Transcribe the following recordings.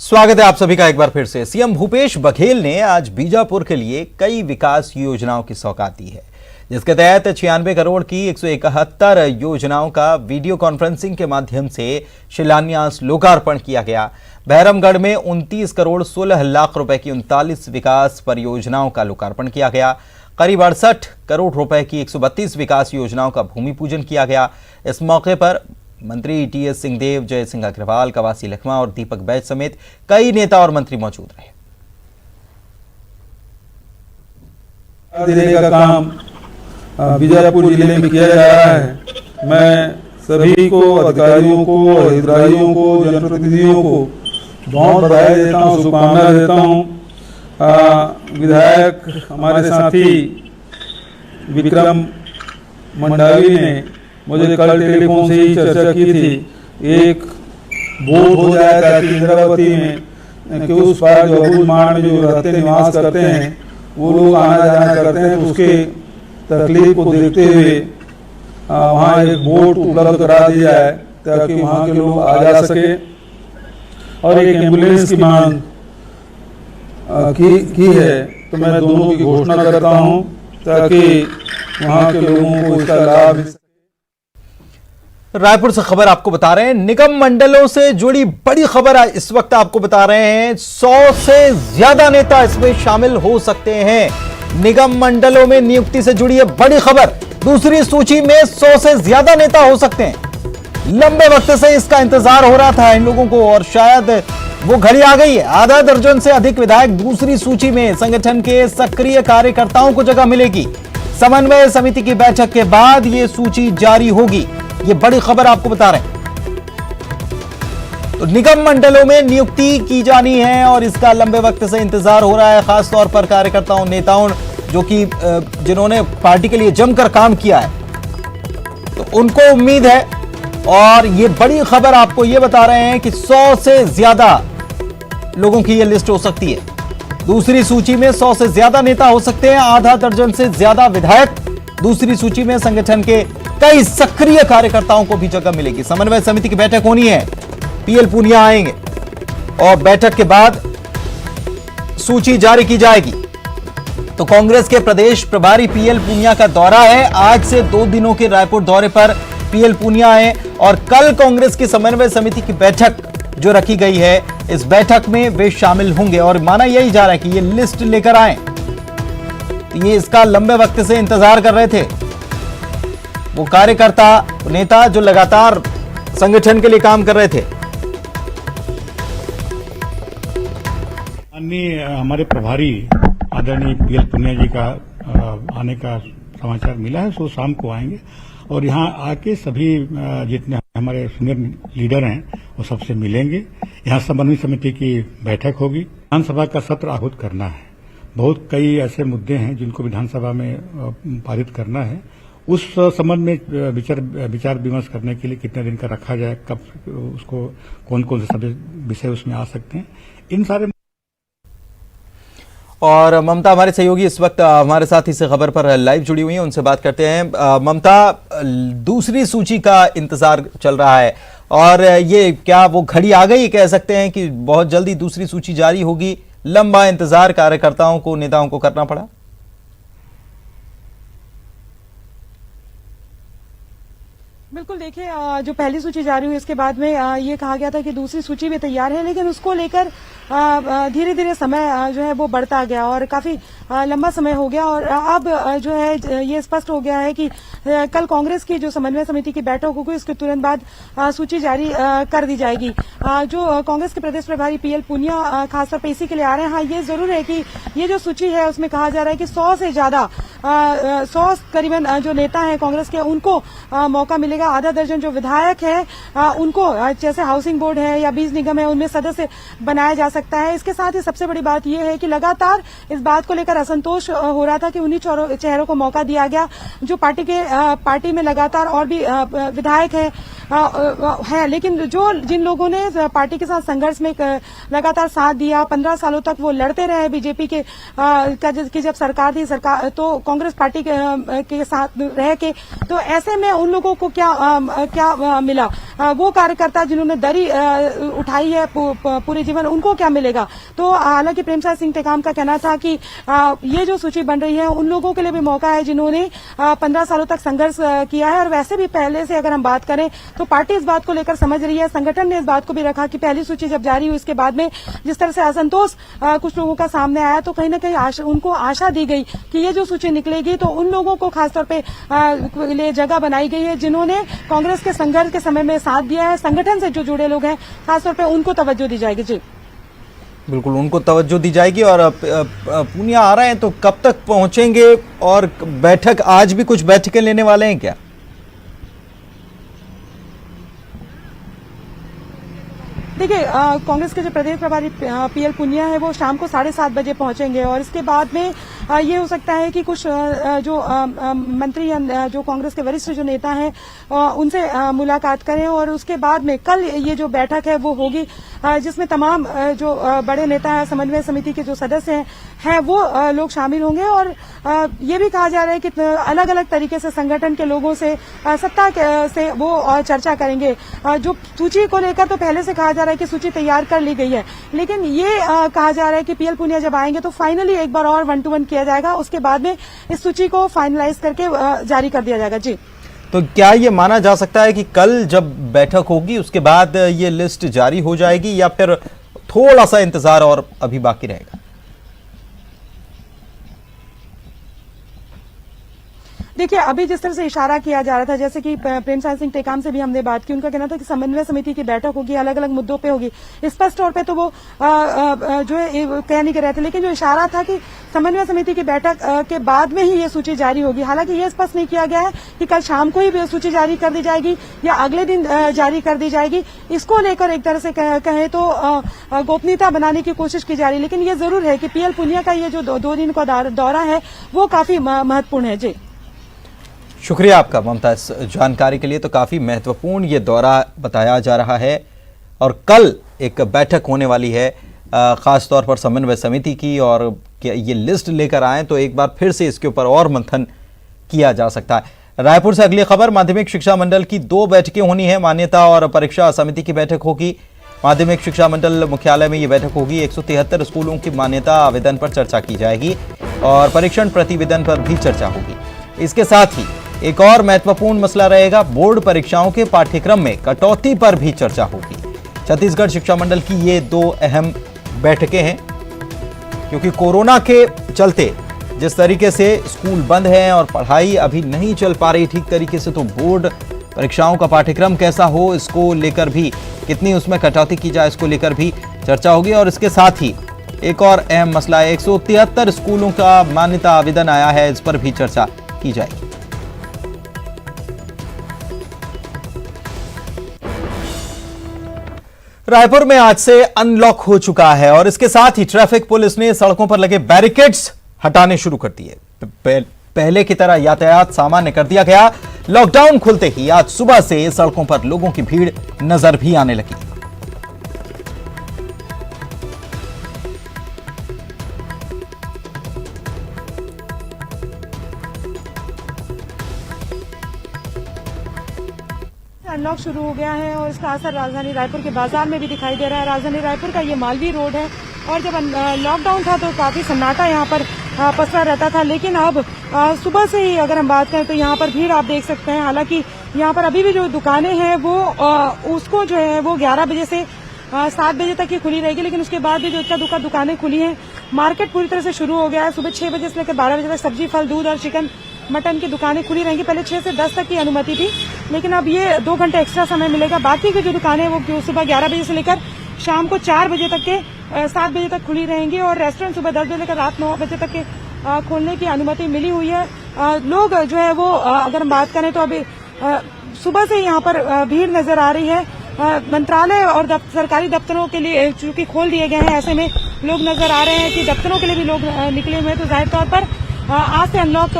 स्वागत है आप सभी का एक बार फिर से। सीएम भूपेश बघेल ने आज बीजापुर के लिए कई विकास योजनाओं की सौगात दी है, जिसके तहत 96 करोड़ की 171 योजनाओं का वीडियो कॉन्फ्रेंसिंग के माध्यम से शिलान्यास लोकार्पण किया गया। बहरमगढ़ में 29 करोड़ 16 लाख रुपए की 39 विकास परियोजनाओं का लोकार्पण किया गया। करीब 68 करोड़ रुपए की 132 विकास योजनाओं का भूमि पूजन किया गया। इस मौके पर मंत्री टीएस सिंहदेव, जय सिंह अग्रवाल, कवासी लखमा और दीपक बैज समेत कई नेता और मंत्री मौजूद रहे। देने का काम बीजापुर जिले में किया जा रहा है। मैं सभी को, अधिकारियों को, हितग्राहियों को, जनप्रतिनिधियों को बहुत बधाई देता हूँ, शुभकामनाएं देता हूँ। विधायक हमारे साथी विक्रम मंडावी ने मुझे कल टेलीफोन से ही चर्चा की थी, एक बोट हो जाए ताकि इंद्रावती में कि उस पार जो अबूझमाड़ में जो रहते निवास करते हैं वो लोग आना जाना करते हैं, उसके तकलीफ को देखते हुए वहाँ एक बोट उपलब्ध करा दी जाए ताकि वहाँ के लोग आ जा सके। और एक एम्बुलेंस की मांग की है, तो मैं दोनों की घोषणा करता हूँ ताकि वहाँ के लोगों को इसका लाभ मिल सके। रायपुर से खबर आपको बता रहे हैं, निगम मंडलों से जुड़ी बड़ी खबर इस वक्त आपको बता रहे हैं। 100 से ज्यादा नेता इसमें शामिल हो सकते हैं। निगम मंडलों में नियुक्ति से जुड़ी है बड़ी खबर। दूसरी सूची में 100 से ज्यादा नेता हो सकते हैं। लंबे वक्त से इसका इंतजार हो रहा था इन लोगों को और शायद वो घड़ी आ गई है। आधा दर्जन से अधिक विधायक दूसरी सूची में। संगठन के सक्रिय कार्यकर्ताओं को जगह मिलेगी। समन्वय समिति की बैठक के बाद यह सूची जारी होगी। ये बड़ी खबर आपको बता रहे हैं। तो निगम मंडलों में नियुक्ति की जानी है और इसका लंबे वक्त से इंतजार हो रहा है, खासतौर पर कार्यकर्ताओं, नेताओं जो कि जिन्होंने पार्टी के लिए जमकर काम किया है, तो उनको उम्मीद है। और ये बड़ी खबर आपको ये बता रहे हैं कि 100 से ज्यादा लोगों की ये लिस्ट हो सकती है। दूसरी सूची में 100 से ज्यादा नेता हो सकते हैं। आधा दर्जन से ज्यादा विधायक दूसरी सूची में। संगठन के कई सक्रिय कार्यकर्ताओं को भी जगह मिलेगी। समन्वय समिति की बैठक होनी है, पीएल पूनिया आएंगे और बैठक के बाद सूची जारी की जाएगी। तो कांग्रेस के प्रदेश प्रभारी पीएल पूनिया का दौरा है। आज से 2 दिनों के रायपुर दौरे पर पीएल पूनिया आए और कल कांग्रेस की समन्वय समिति की बैठक जो रखी गई है, इस बैठक में वे शामिल होंगे और माना यही जा रहा है कि ये लिस्ट लेकर आए। तो ये इसका लंबे वक्त से इंतजार कर रहे थे वो कार्यकर्ता, नेता जो लगातार संगठन के लिए काम कर रहे थे। हमारे प्रभारी आदरणीय पीएल पूनिया जी का आने का समाचार मिला है, सो शाम को आएंगे और यहाँ आके सभी जितने हमारे सीनियर लीडर हैं वो सबसे मिलेंगे। यहाँ समन्वय समिति की बैठक होगी। विधानसभा का सत्र आहूत करना है। बहुत कई ऐसे मुद्दे हैं जिनको विधानसभा में पारित करना है। उस संबंध में विचार विमर्श करने के लिए कितने दिन का रखा जाए, कब उसको कौन कौन से सभी विषय उसमें आ सकते हैं, इन सारे। और ममता हमारे सहयोगी इस वक्त हमारे साथ इस खबर पर लाइव जुड़ी हुई हैं, उनसे बात करते हैं। ममता, दूसरी सूची का इंतजार चल रहा है और ये क्या वो घड़ी आ गई, कह सकते हैं कि बहुत जल्दी दूसरी सूची जारी होगी? लंबा इंतजार कार्यकर्ताओं को, नेताओं को करना पड़ा। बिल्कुल, देखिए जो पहली सूची जारी हुई इसके बाद में ये कहा गया था कि दूसरी सूची भी तैयार है, लेकिन उसको लेकर धीरे धीरे समय जो है वो बढ़ता गया और काफी लंबा समय हो गया और अब जो है ये स्पष्ट हो गया है कि कल कांग्रेस की जो समन्वय समिति की बैठक होगी उसके तुरंत बाद सूची जारी कर दी जाएगी। जो कांग्रेस के प्रदेश प्रभारी पीएल पूनिया खासतौर पर इसी के लिए आ रहे हैं। हाँ, ये जरूर है कि ये जो सूची है उसमें कहा जा रहा है कि 100 से ज्यादा 100 करीबन जो नेता हैं कांग्रेस के, उनको मौका मिलेगा। आधा दर्जन जो विधायक है उनको, जैसे हाउसिंग बोर्ड है या बीज निगम है, उनमें सदस्य बनाया जा सकता है। इसके साथ ही सबसे बड़ी बात यह है कि लगातार इस बात को लेकर असंतोष हो रहा था कि उन्हीं चेहरों को मौका दिया गया जो पार्टी में लगातार और भी विधायक है, लेकिन जिन लोगों ने पार्टी के साथ संघर्ष में लगातार साथ दिया, 15 सालों तक वो लड़ते रहे बीजेपी की जब सरकार थी, तो कांग्रेस पार्टी के साथ रह के, तो ऐसे में उन लोगों को क्या मिला? वो कार्यकर्ता जिन्होंने दरी उठाई है पूरे जीवन, उनको क्या मिलेगा? तो हालांकि प्रेमसाय सिंह टेकाम का कहना था कि ये जो सूची बन रही है उन लोगों के लिए भी मौका है जिन्होंने 15 सालों तक संघर्ष किया है। और वैसे भी पहले से अगर हम बात करें तो पार्टी इस बात को लेकर समझ रही है, संगठन ने इस बात को भी रखा कि पहली सूची जब जारी हुई उसके बाद में जिस तरह से असंतोष कुछ लोगों का सामने आया, तो कहीं ना कहीं उनको आशा दी गई कि ये जो सूची निकलेगी तो उन लोगों को खासतौर पे लिए जगह बनाई गई है जिन्होंने कांग्रेस के संघर्ष के समय में साथ दिया है। संगठन से जो जुड़े लोग हैं खासतौर पे उनको तवज्जो दी जाएगी। जी बिल्कुल, उनको तवज्जो दी जाएगी। और पूनिया आ रहे हैं तो कब तक पहुंचेंगे? और बैठक, आज भी कुछ बैठकें लेने वाले हैं क्या? देखिए, कांग्रेस के जो प्रदेश प्रभारी पीएल पुनिया है वो शाम को 7:30 बजे पहुंचेंगे और इसके बाद में ये हो सकता है कि कुछ जो मंत्री या जो कांग्रेस के वरिष्ठ जो नेता हैं उनसे मुलाकात करें। और उसके बाद में कल ये जो बैठक है वो होगी जिसमें तमाम जो बड़े नेता हैं, समन्वय समिति के जो सदस्य हैं वो लोग शामिल होंगे। और ये भी कहा जा रहा है कि अलग अलग तरीके से संगठन के लोगों से, सत्ता से वो चर्चा करेंगे। जो सूची को लेकर तो पहले से कहा जा रहा है कि सूची तैयार कर ली गई है, लेकिन ये कहा जा रहा है कि पीएल पुनिया जब आएंगे तो फाइनली एक बार और 1-to-1 किया जाएगा, उसके बाद में इस सूची को फाइनलाइज करके जारी कर दिया जाएगा। जी, तो क्या ये माना जा सकता है कि कल जब बैठक होगी उसके बाद ये लिस्ट जारी हो जाएगी, या फिर थोड़ा सा इंतजार और अभी बाकी रहेगा? देखिए, अभी जिस तरह से इशारा किया जा रहा था, जैसे कि प्रेमसाय सिंह टेकाम से भी हमने बात की, उनका कहना था कि समन्वय समिति की बैठक होगी, अलग अलग मुद्दों पे होगी। स्पष्ट तौर पे तो वो जो है कह नहीं कर रहे थे, लेकिन जो इशारा था कि समन्वय समिति की बैठक के बाद में ही ये सूची जारी होगी। हालांकि ये स्पष्ट नहीं किया गया है कि कल शाम को ही सूची जारी कर दी जाएगी या अगले दिन जारी कर दी जाएगी। इसको लेकर एक तरह से कहें तो गोपनीयता बनाने की कोशिश की जा रही है। लेकिन ये जरूर है कि पीएल पुनिया का ये जो 2 दिन का दौरा है वो काफी महत्वपूर्ण है। जी, शुक्रिया आपका ममता इस जानकारी के लिए। तो काफी महत्वपूर्ण ये दौरा बताया जा रहा है और कल एक बैठक होने वाली है खास तौर पर समन्वय समिति की, और ये लिस्ट लेकर आए तो एक बार फिर से इसके ऊपर और मंथन किया जा सकता है। रायपुर से अगली खबर, माध्यमिक शिक्षा मंडल की 2 बैठकें होनी है। मान्यता और परीक्षा समिति की बैठक होगी। माध्यमिक शिक्षा मंडल मुख्यालय में ये बैठक होगी। 173 स्कूलों की मान्यता आवेदन पर चर्चा की जाएगी और परीक्षण प्रतिवेदन पर भी चर्चा होगी। इसके साथ ही एक और महत्वपूर्ण मसला रहेगा, बोर्ड परीक्षाओं के पाठ्यक्रम में कटौती पर भी चर्चा होगी। छत्तीसगढ़ शिक्षा मंडल की ये 2 अहम बैठकें हैं, क्योंकि कोरोना के चलते जिस तरीके से स्कूल बंद हैं और पढ़ाई अभी नहीं चल पा रही ठीक तरीके से, तो बोर्ड परीक्षाओं का पाठ्यक्रम कैसा हो, इसको लेकर भी कितनी उसमें कटौती की जाए, इसको लेकर भी चर्चा होगी। और इसके साथ ही एक और अहम मसला है, 173 स्कूलों का मान्यता आवेदन आया है, इस पर भी चर्चा की जाएगी। रायपुर में आज से अनलॉक हो चुका है और इसके साथ ही ट्रैफिक पुलिस ने सड़कों पर लगे बैरिकेड्स हटाने शुरू कर दिए। पहले की तरह यातायात सामान्य कर दिया गया। लॉकडाउन खुलते ही आज सुबह से सड़कों पर लोगों की भीड़ नजर भी आने लगी। अनलॉक शुरू हो गया है और इसका असर राजधानी रायपुर के बाजार में भी दिखाई दे रहा है। राजधानी रायपुर का ये मालवीय रोड है और जब लॉकडाउन था तो काफी सन्नाटा यहाँ पर पसरा रहता था, लेकिन अब सुबह से ही अगर हम बात करें तो यहाँ पर भीड़ आप देख सकते हैं। हालांकि यहाँ पर अभी भी जो दुकानें हैं वो उसको जो है वो 11 बजे से 7 बजे तक ही खुली रहेगी, लेकिन उसके बाद भी जो इक्का दुकानें खुली हैं। मार्केट पूरी तरह से शुरू हो गया है। सुबह 6 बजे से लेकर 12 बजे तक सब्जी, फल, दूध और चिकन, मटन की दुकानें खुली रहेंगी। पहले 6 से 10 तक की अनुमति थी, लेकिन अब ये 2 घंटे एक्स्ट्रा समय मिलेगा। बाकी की जो दुकानें हैं वो सुबह 11 बजे से लेकर शाम को 4 बजे तक के 7 बजे तक खुली रहेंगी और रेस्टोरेंट सुबह 10 बजे लेकर रात 9 बजे तक के खोलने की अनुमति मिली हुई है। लोग जो है वो अगर हम बात करें तो अभी सुबह से यहाँ पर भीड़ नजर आ रही है। मंत्रालय और सरकारी दफ्तरों के लिए चूंकि खोल दिए गए हैं, ऐसे में लोग नजर आ रहे हैं कि दफ्तरों के लिए भी लोग निकले हुए हैं। तो जाहिर तौर पर आज से अनलॉक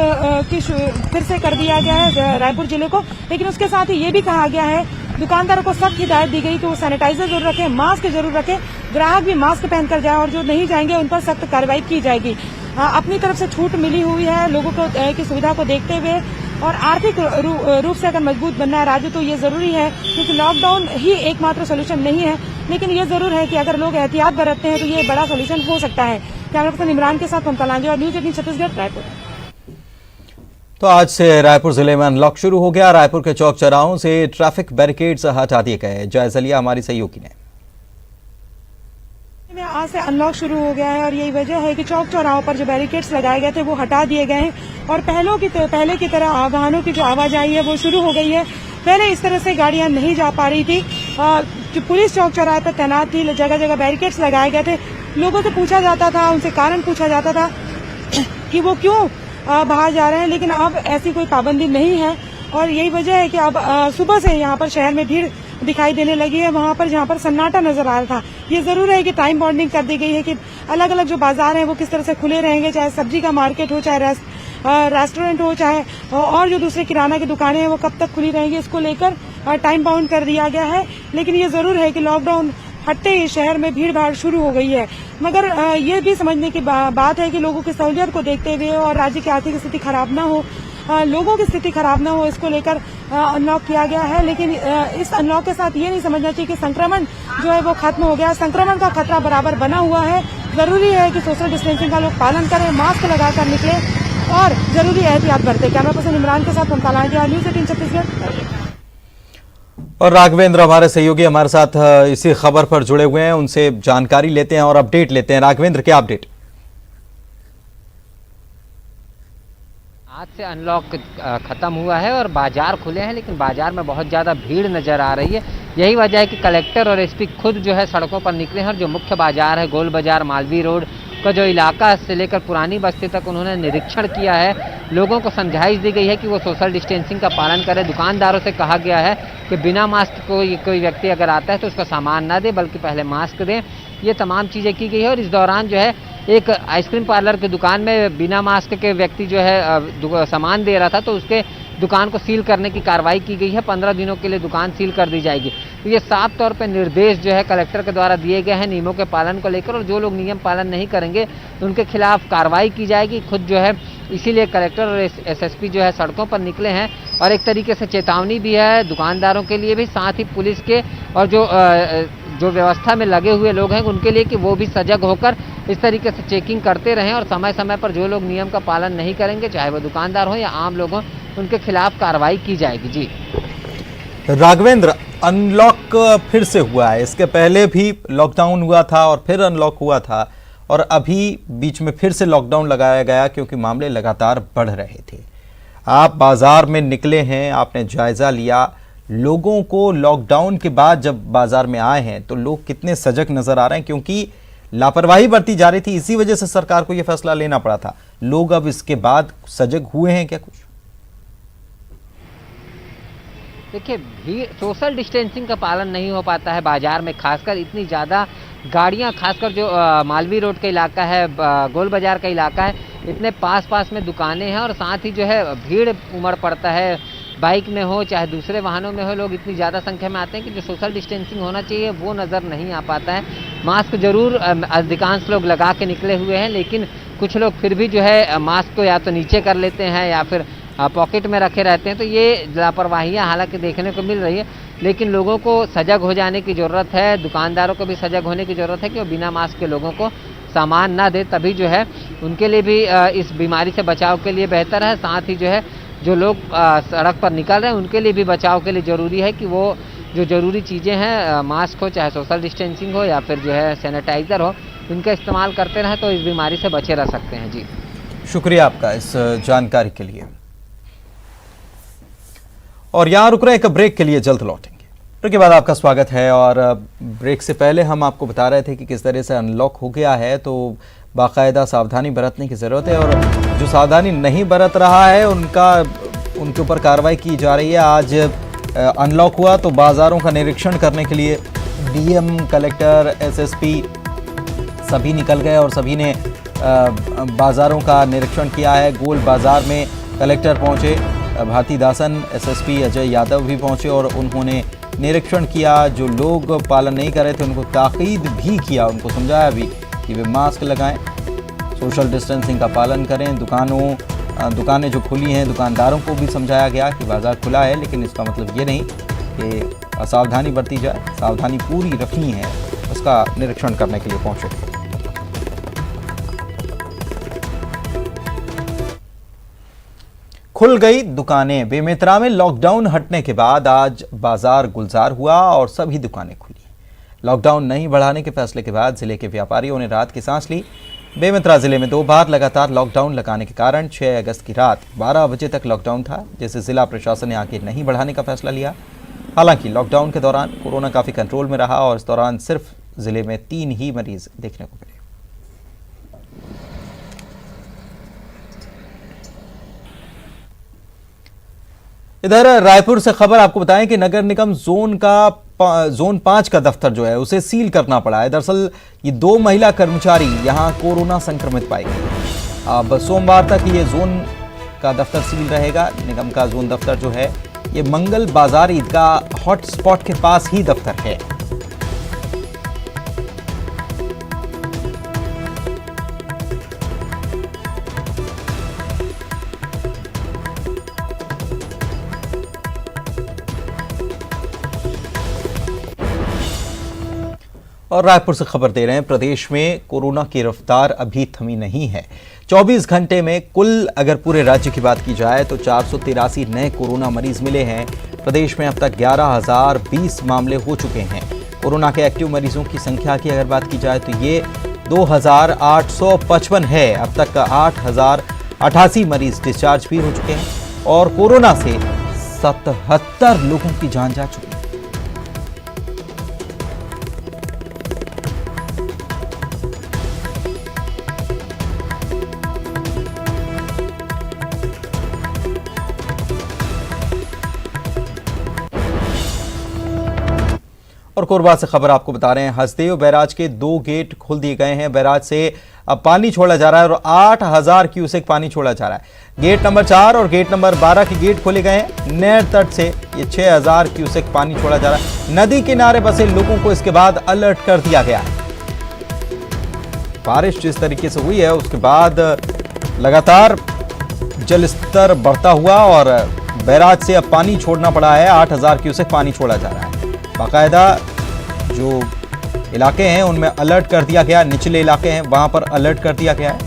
की फिर से कर दिया गया है रायपुर जिले को, लेकिन उसके साथ ही ये भी कहा गया है दुकानदारों को सख्त हिदायत दी गई कि वो सैनिटाइजर जरूर रखें, मास्क जरूर रखें, ग्राहक भी मास्क पहनकर जाए और जो नहीं जाएंगे उन पर सख्त कार्रवाई की जाएगी। अपनी तरफ से छूट मिली हुई है लोगों को की सुविधा को देखते हुए, और आर्थिक रूप से अगर मजबूत बनना है राज्य तो ये जरूरी है, क्योंकि लॉकडाउन ही एकमात्र सोल्यूशन नहीं है, लेकिन ये जरूर है कि अगर लोग एहतियात बरतते हैं तो ये बड़ा सोल्यूशन हो सकता है। कैमरा पर्सन इमरान के साथ ममता लांजे और न्यूज 18 छत्तीसगढ़, रायपुर। तो आज से रायपुर जिले में अनलॉक शुरू हो गया। रायपुर के चौक चौराहों से ट्रैफिक बैरिकेड्स हटा दिए गए। जायजा लिया हमारी सहयोगी ने। आज से अनलॉक शुरू हो गया है और यही वजह है कि चौक चौराहों पर जो बैरिकेड्स लगाए गए थे वो हटा दिए गए हैं और पहले की तरह वाहनों की जो आवाजाही है वो शुरू हो गई है। पहले इस तरह से गाड़ियां नहीं जा पा रही थी। जो पुलिस चौक चौराहे पर तैनात थी, जगह जगह बैरिकेड्स लगाए गए थे। लोगों से पूछा जाता था, उनसे कारण पूछा जाता था कि वो क्यों बाहर जा रहे हैं, लेकिन अब ऐसी कोई पाबंदी नहीं है और यही वजह है कि अब सुबह से यहाँ पर शहर में भीड़ दिखाई देने लगी है। वहां पर जहाँ पर सन्नाटा नजर आ रहा था, ये जरूर है कि टाइम बाउंडिंग कर दी गई है कि अलग अलग जो बाजार हैं वो किस तरह से खुले रहेंगे, चाहे सब्जी का मार्केट हो, चाहे रेस्टोरेंट हो, चाहे और जो दूसरे किराना की दुकानें हैं वो कब तक खुली रहेंगी, इसको लेकर टाइम बाउंड कर दिया गया है। लेकिन ये जरूर है कि लॉकडाउन हटते ही शहर में भीड़ भाड़ शुरू हो गई है, मगर ये भी समझने की बात है कि लोगों की सहूलियत को देखते हुए और राज्य की आर्थिक स्थिति खराब न हो, लोगों की स्थिति खराब न हो, इसको लेकर अनलॉक किया गया है। लेकिन इस अनलॉक के साथ ये नहीं समझना चाहिए कि संक्रमण जो है वो खत्म हो गया। संक्रमण का खतरा बराबर बना हुआ है। जरूरी है कि सोशल डिस्टेंसिंग का लोग पालन करें, मास्क लगाकर निकले और जरूरी एहतियात बरतें। कैमरा पर्सन इमरान के साथ ममता लांजे, न्यूज 18 छत्तीसगढ़। और राघवेंद्र हमारे सहयोगी हमारे साथ इसी खबर पर जुड़े हुए हैं, उनसे जानकारी लेते हैं और अपडेट लेते हैं। राघवेंद्र, क्या अपडेट? आज से अनलॉक खत्म हुआ है और बाजार खुले हैं, लेकिन बाजार में बहुत ज़्यादा भीड़ नज़र आ रही है। यही वजह है कि कलेक्टर और एसपी खुद जो है सड़कों पर निकले हैं और जो मुख्य बाजार है गोल बाजार, मालवीय रोड का जो इलाका से लेकर पुरानी बस्ती तक उन्होंने निरीक्षण किया है। लोगों को समझाइश दी गई है कि वो सोशल डिस्टेंसिंग का पालन करें। दुकानदारों से कहा गया है कि बिना मास्क कोई व्यक्ति अगर आता है तो उसका सामान ना दे, बल्कि पहले मास्क दें। ये तमाम चीज़ें की गई है और इस दौरान जो है एक आइसक्रीम पार्लर की दुकान में बिना मास्क के व्यक्ति जो है सामान दे रहा था, तो उसके दुकान को सील करने की कार्रवाई की गई है। 15 दिनों के लिए दुकान सील कर दी जाएगी। तो ये साफ तौर पे निर्देश जो है कलेक्टर के द्वारा दिए गए हैं नियमों के पालन को लेकर, और जो लोग नियम पालन नहीं करेंगे उनके खिलाफ कार्रवाई की जाएगी। खुद जो है इसीलिए कलेक्टर और एसएसपी जो है सड़कों पर निकले हैं और एक तरीके से चेतावनी भी है दुकानदारों के लिए भी, साथ ही पुलिस के और जो व्यवस्था में लगे हुए लोग हैं उनके लिए कि वो भी सजग होकर इस तरीके से चेकिंग करते रहें और समय समय पर जो लोग नियम का पालन नहीं करेंगे, चाहे वो दुकानदार हो या आम लोग हों, उनके खिलाफ कार्रवाई की जाएगी। जी राघवेंद्र, अनलॉक फिर से हुआ है। इसके पहले भी लॉकडाउन हुआ था और फिर अनलॉक हुआ था और अभी बीच में फिर से लॉकडाउन लगाया गया क्योंकि मामले लगातार बढ़ रहे थे। आप बाजार में निकले हैं, आपने जायजा लिया। लोगों को लॉकडाउन के बाद जब बाजार में आए हैं तो लोग कितने सजग नजर आ रहे हैं, क्योंकि लापरवाही बरती जा रही थी, इसी वजह से सरकार को यह फैसला लेना पड़ा था। लोग अब इसके बाद सजग हुए हैं क्या? कुछ देखिए, भीड़, सोशल डिस्टेंसिंग का पालन नहीं हो पाता है बाजार में, खासकर इतनी ज़्यादा गाड़ियां, खासकर जो मालवीय रोड का इलाका है, गोल बाजार का इलाका है, इतने पास में दुकानें हैं और साथ ही जो है भीड़ उमड़ पड़ता है। बाइक में हो चाहे दूसरे वाहनों में हो, लोग इतनी ज़्यादा संख्या में आते हैं कि जो सोशल डिस्टेंसिंग होना चाहिए वो नज़र नहीं आ पाता है। मास्क जरूर अधिकांश लोग लगा के निकले हुए हैं, लेकिन कुछ लोग फिर भी जो है मास्क को या तो नीचे कर लेते हैं या फिर पॉकेट में रखे रहते हैं। तो ये लापरवाहियाँ हालांकि देखने को मिल रही है, लेकिन लोगों को सजग हो जाने की ज़रूरत है। दुकानदारों को भी सजग होने की ज़रूरत है कि वो बिना मास्क के लोगों को सामान ना दे, तभी जो है उनके लिए भी इस बीमारी से बचाव के लिए बेहतर है। साथ ही जो है जो लोग सड़क पर निकल रहे हैं उनके लिए भी बचाव के लिए ज़रूरी है कि वो जो ज़रूरी चीज़ें हैं, मास्क हो चाहे सोशल डिस्टेंसिंग हो या फिर जो है सैनिटाइज़र हो, इनका इस्तेमाल करते रहें तो इस बीमारी से बचे रह सकते हैं। जी शुक्रिया आपका इस जानकारी के लिए। और यहाँ रुक रहे हैं, एक ब्रेक के लिए, जल्द लौटेंगे। ब्रेक के बाद आपका स्वागत है। और ब्रेक से पहले हम आपको बता रहे थे कि किस तरह से अनलॉक हो गया है, तो बाकायदा सावधानी बरतने की ज़रूरत है और जो सावधानी नहीं बरत रहा है उनके ऊपर कार्रवाई की जा रही है। आज अनलॉक हुआ तो बाज़ारों का निरीक्षण करने के लिए डीएम, कलेक्टर, एसएसपी सभी निकल गए और सभी ने बाज़ारों का निरीक्षण किया है। गोल बाज़ार में कलेक्टर पहुंचे, भारती दासन, एसएसपी अजय यादव भी पहुंचे और उन्होंने निरीक्षण किया। जो लोग पालन नहीं कर रहे थे उनको ताकीद भी किया, उनको समझाया भी कि वे मास्क लगाएं, सोशल डिस्टेंसिंग का पालन करें। दुकानें जो खुली हैं, दुकानदारों को भी समझाया गया कि बाजार खुला है, लेकिन इसका मतलब ये नहीं कि असावधानी बरती जाए। सावधानी पूरी रखनी है, उसका निरीक्षण करने के लिए पहुंचे। खुल गई दुकानें। बेमेतरा में लॉकडाउन हटने के बाद आज बाजार गुलजार हुआ और सभी दुकानें खुली। लॉकडाउन नहीं बढ़ाने के फैसले के बाद जिले के व्यापारियों ने रात की सांस ली। बेमेतरा जिले में 2 बार लगातार लॉकडाउन लगाने के कारण 6 अगस्त की रात 12 बजे तक लॉकडाउन था, जिसे जिला प्रशासन ने आगे नहीं बढ़ाने का फैसला लिया। हालांकि लॉकडाउन के दौरान कोरोना काफी कंट्रोल में रहा और इस दौरान सिर्फ जिले में 3 ही मरीज देखने को मिले। इधर रायपुर से खबर आपको बताएं कि नगर निगम जोन 5 का दफ्तर जो है उसे सील करना पड़ा है। दरअसल ये 2 महिला कर्मचारी यहां कोरोना संक्रमित पाई गई। अब सोमवार तक ये जोन का दफ्तर सील रहेगा। निगम का जोन दफ्तर जो है ये मंगल बाजार ईदगाह हॉटस्पॉट के पास ही दफ्तर है। और रायपुर से खबर दे रहे हैं, प्रदेश में कोरोना की रफ्तार अभी थमी नहीं है। 24 घंटे में कुल अगर पूरे राज्य की बात की जाए तो 483 नए कोरोना मरीज मिले हैं। प्रदेश में अब तक 11,020 मामले हो चुके हैं। कोरोना के एक्टिव मरीजों की संख्या की अगर बात की जाए तो ये 2,855 है। अब तक 8,088 मरीज डिस्चार्ज भी हो चुके हैं और कोरोना से 77 लोगों की जान जा चुकी है। और कोरबा से खबर आपको बता रहे हैं, हसदेव बैराज के 2 गेट खोल दिए गए हैं। बैराज से अब पानी छोड़ा जा रहा है और 8,000 क्यूसेक पानी छोड़ा जा रहा है। गेट नंबर 4 और गेट नंबर 12 के गेट खोले गए हैं। नहर तट से ये 6,000 क्यूसेक पानी छोड़ा जा रहा है। नदी किनारे बसे लोगों को इसके बाद अलर्ट कर दिया गया है। बारिश जिस तरीके से हुई है उसके बाद लगातार जलस्तर बढ़ता हुआ और बैराज से अब पानी छोड़ना पड़ा है। 8,000 क्यूसेक पानी छोड़ा जा रहा है। बाकायदा जो इलाके हैं उनमें अलर्ट कर दिया गया, निचले इलाके हैं वहां पर अलर्ट कर दिया गया है।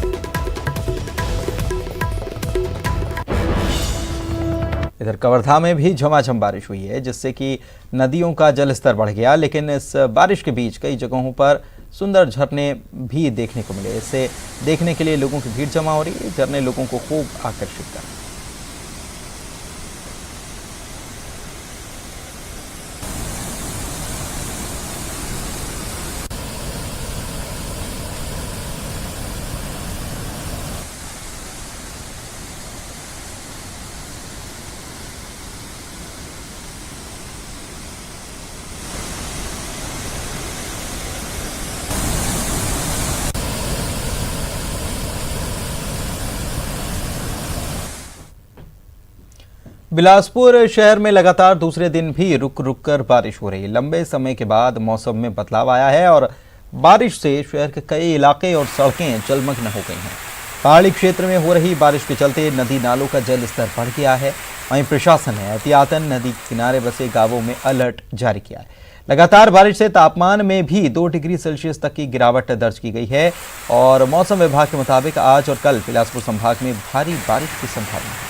इधर कवर्धा में भी झमाझम बारिश हुई है, जिससे कि नदियों का जलस्तर बढ़ गया, लेकिन इस बारिश के बीच कई जगहों पर सुंदर झरने भी देखने को मिले। इससे देखने के लिए लोगों की भीड़ जमा हो रही है। झरने लोगों को खूब आकर्षित कर रहे हैं। बिलासपुर शहर में लगातार दूसरे दिन भी रुक रुक कर बारिश हो रही है। लंबे समय के बाद मौसम में बदलाव आया है और बारिश से शहर के कई इलाके और सड़कें जलमग्न हो गई हैं। पहाड़ी क्षेत्र में हो रही बारिश के चलते नदी नालों का जल स्तर बढ़ गया है। वहीं प्रशासन ने एहतियातन नदी किनारे बसे गांवों में अलर्ट जारी किया है। लगातार बारिश से तापमान में भी 2 डिग्री सेल्सियस तक की गिरावट दर्ज की गई है और मौसम विभाग के मुताबिक आज और कल बिलासपुर संभाग में भारी बारिश की संभावना है।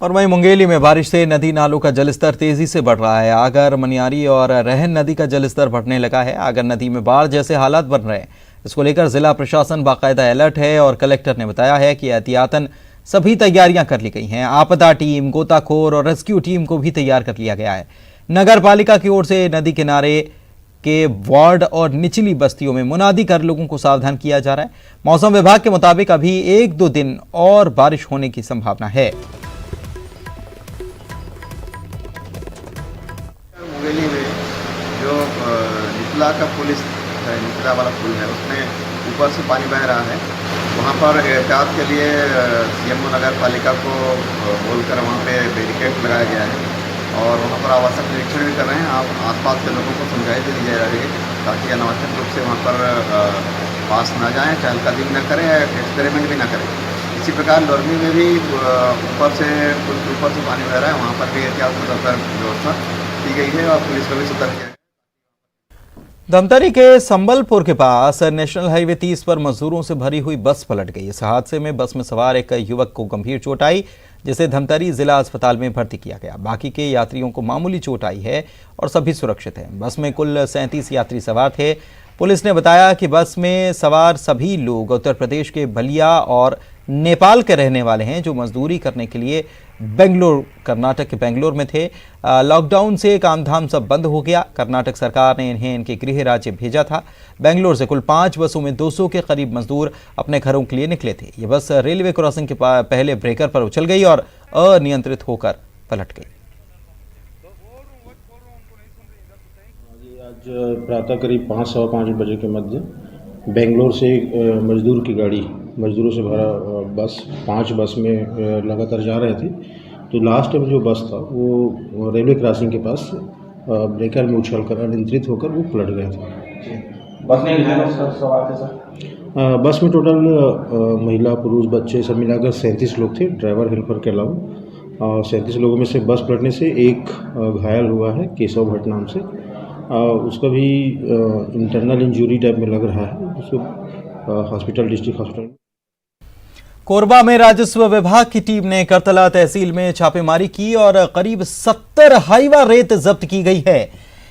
और वहीं मुंगेली में बारिश से नदी नालों का जलस्तर तेजी से बढ़ रहा है। आगर, मनियारी और रहन नदी का जलस्तर बढ़ने लगा है। आगर नदी में बाढ़ जैसे हालात बन रहे हैं। इसको लेकर जिला प्रशासन बाकायदा अलर्ट है और कलेक्टर ने बताया है कि एहतियातन सभी तैयारियां कर ली गई हैं। आपदा टीम, गोताखोर और रेस्क्यू टीम को भी तैयार कर लिया गया है। नगर पालिका की ओर से नदी किनारे के वार्ड और निचली बस्तियों में मुनादी कर लोगों को सावधान किया जा रहा है। मौसम विभाग के मुताबिक अभी 1-2 दिन और बारिश होने की संभावना है। मुंगेली में जो निचला का पुलिस है, निचला वाला पुल है, उसमें ऊपर से पानी बह रहा है वहाँ पर एहतियात के लिए सीएमओ नगर पालिका को बोलकर वहाँ पे बैरिकेड लगाया गया है और वहाँ पर आवश्यक निरीक्षण भी कर रहे हैं। आप आसपास के लोगों को समझाइश दी जा रही है ताकि अनावश्यक रूप से वहाँ पर पास ना जाएँ, चहलकदमी न करें, एक्सपेरिमेंट भी ना करें। इसी प्रकार लोरमी में भी ऊपर से पानी बह रहा है, वहाँ पर भी एहतियात व्यवस्था की गई है और पुलिस को भी सतर्क किया है। धमतरी के संबलपुर के पास नेशनल हाईवे 30 पर मजदूरों से भरी हुई बस पलट गई। इस हादसे में बस में सवार एक युवक को गंभीर चोट आई, जिसे धमतरी जिला अस्पताल में भर्ती किया गया। बाकी के यात्रियों को मामूली चोट आई है और सभी सुरक्षित हैं। बस में कुल 37 यात्री सवार थे। पुलिस ने बताया कि बस में सवार सभी लोग उत्तर प्रदेश के बलिया और नेपाल के रहने वाले हैं, जो मजदूरी करने के लिए कर्नाटक के बेंगलोर में थे। लॉकडाउन से काम धाम सब बंद हो गया। कर्नाटक सरकार ने इन्हें इनके गृह राज्य भेजा था। बेंगलोर से कुल 5 बसों में 200 के करीब मजदूर अपने घरों के लिए निकले थे। ये बस रेलवे क्रॉसिंग के पहले ब्रेकर पर उछल गई और अनियंत्रित होकर पलट गई। आज प्रातः करीब 5-5:15 बजे के मध्य बेंगलोर से मजदूर की गाड़ी, मजदूरों से भरा बस 5 बस में लगातार जा रहे थे। तो लास्ट में जो बस था वो रेलवे क्रॉसिंग के पास ब्रेकर में उछलकर अनियंत्रित होकर वो पलट गया था। बस में कितने लोग सवार थे सर? बस में टोटल महिला पुरुष बच्चे सब मिलाकर 37 लोग थे, ड्राइवर हेल्पर के अलावा। 37 लोगों में से बस पलटने से एक घायल हुआ है केशव भट्ट नाम से। उसका भी इंटरनल इंजरी टाइप में लग रहा है। उसको हॉस्पिटल, डिस्ट्रिक्ट हॉस्पिटल। कोरबा में राजस्व विभाग की टीम ने करतला तहसील में छापेमारी की और करीब 70 हाइवा रेत जब्त की गई है।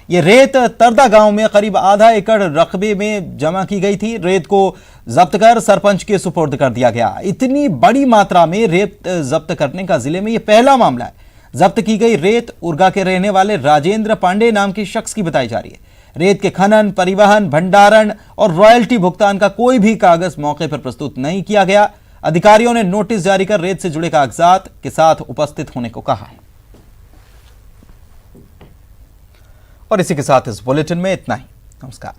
ये रेत तरदा गांव में करीब आधा एकड़ रकबे में जमा की गई थी। रेत को जब्त कर सरपंच के सुपुर्द कर दिया गया। इतनी बड़ी मात्रा में रेत जब्त करने का जिले में यह पहला मामला है। जब्त की गई रेत उर्गा के रहने वाले राजेंद्र पांडे नाम के शख्स की बताई जा रही है। रेत के खनन, परिवहन, भंडारण और रॉयल्टी भुगतान का कोई भी कागज मौके पर प्रस्तुत नहीं किया गया। अधिकारियों ने नोटिस जारी कर रेत से जुड़े कागजात के साथ उपस्थित होने को कहा है। और इसी के साथ इस बुलेटिन में इतना ही। नमस्कार।